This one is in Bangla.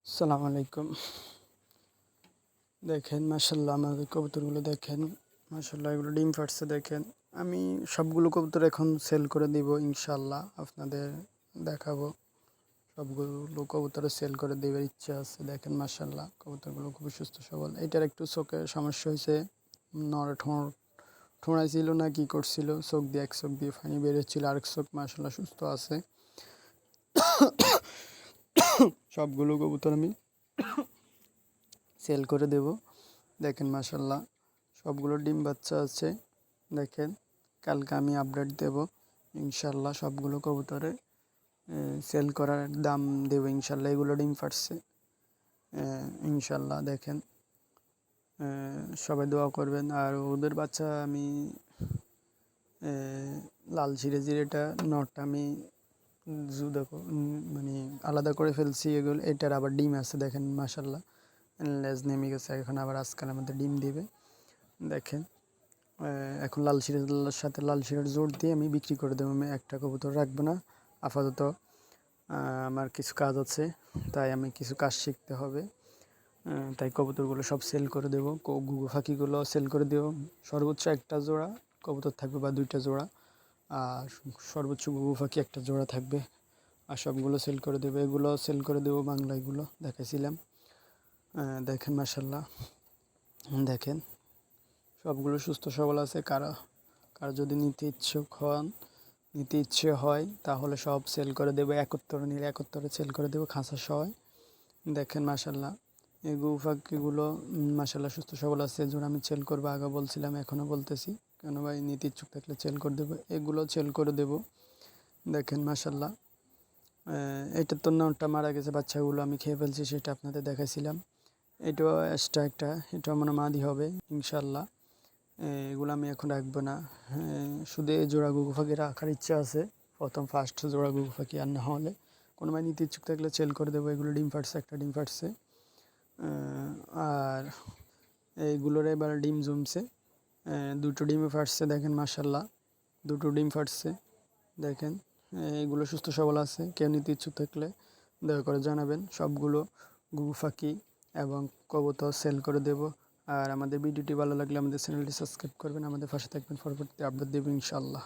আসসালামু আলাইকুম। দেখেন মাশাআল্লাহ আমাদের কবুতরগুলো দেখেন। মাশাআল্লাহ এগুলো ডিম পাড়ছে দেখেন। আমি সবগুলো কবুতর এখন সেল করে দিব ইনশাআল্লাহ। আপনাদের দেখাবো। সবগুলো কবুতর সেল করে দেওয়ার ইচ্ছা আছে। দেখেন মাশাআল্লাহ কবুতরগুলো খুবই সুস্থ সবল। এটার একটু চোখে সমস্যা হয়েছে। ঠোঁড়াইছিল না কি করছিল, চোখ দিয়ে এক চোখ দিয়ে পানি বের হচ্ছিল, আরেক চোখ মাশাআল্লাহ সুস্থ আছে। সবগুলো কবুতর আমি সেল করে দেব। দেখেন মাশাআল্লাহ সবগুলো ডিম বাচ্চা আছে। দেখেন কালকে আমি আপডেট দেব ইনশাআল্লাহ। সবগুলো কবুতরে সেল করার দাম দেব ইনশাআল্লাহ। এগুলো ডিম পাড়ছে ইনশাআল্লাহ। দেখেন সবাই দোয়া করবেন। আর ওদের বাচ্চা আমি লাল জিরেটা নটটা আমি দেখো মানে আলাদা করে ফেলছি। এগুলো এটার আবার ডিম আছে দেখেন মাশাআল্লাহ। লেজ নেমে গেছে, এখন আবার আজকাল আমাদের ডিম দিবে। দেখেন এখন লাল শিরার সাথে লাল শিরার জোর দিয়ে আমি বিক্রি করে দেবো। আমি একটা কবুতর রাখবো না আপাতত। আমার কিছু কাজ আছে, তাই আমি কিছু কাজ শিখতে হবে। তাই কবুতরগুলো সব সেল করে দেবো। ঘুঘু পাখিগুলো সেল করে দেবো। সর্বোচ্চ একটা জোড়া কবুতর থাকবে বা দুইটা জোড়া, আর সর্বোচ্চ ঘুঘু পাখি একটা জোড়া থাকবে। আর সবগুলো সেল করে দেবো। এগুলো সেল করে দেবো বাংলাগুলো দেখাইছিলাম। দেখেন মাশাআল্লাহ দেখেন সবগুলো সুস্থ সবল আছে। কারো যদি নিতে ইচ্ছে হয় তাহলে সব সেল করে দেবো। একত্তরে নিলে একত্তরে সেল করে দেবো খাঁচা সহ। দেখেন মাশাআল্লাহ এই গরু পাখিগুলো মাশাআল্লাহ সুস্থ সবল আছে। জোড়া আমি সেল করবো, আগে বলছিলাম এখনও বলতেছি। কেন ভাই নিতে ইচ্ছুক থাকলে সেল করে দেবো। এগুলো সেল করে দেবো। দেখেন মাশাআল্লাহ এইটার তো নটটা মারা গেছে, বাচ্চাগুলো আমি খেয়ে ফেলছি, সেটা আপনাদের দেখাইছিলাম। এটাও এক্সট্রা একটা, এটাও মানে মাদি হবে ইনশাআল্লাহ। এগুলো আমি এখন রাখবো না। শুধু এই জোড়া ঘুঘু পাখি রাখার ইচ্ছা আছে, ফার্স্ট জোড়া ঘুঘু পাখি। আর না হলে কোনো ভাই নিতে ইচ্ছুক থাকলে সেল করে দেবো। এগুলো ডিম ফাটছে, একটা ডিম ফাটছে। আর এইগুলোর এবার ডিম জমছে, দুটো ডিমে ফাটছে। দেখেন মাশাআল্লাহ দুটো ডিম ফাটছে। দেখেন এগুলো সুস্থ সবল আছে। কেউ নিতে ইচ্ছুক থাকলে দয়া করে জানাবেন। সবগুলো ঘুঘু পাখি এবং কবুতর সেল করে দেব। আর আমাদের ভিডিওটি ভালো লাগলে আমাদের চ্যানেলটি সাবস্ক্রাইব করবেন, আমাদের পাশে থাকবেন, পরবর্তী আপডেট দেবেন ইনশাআল্লাহ।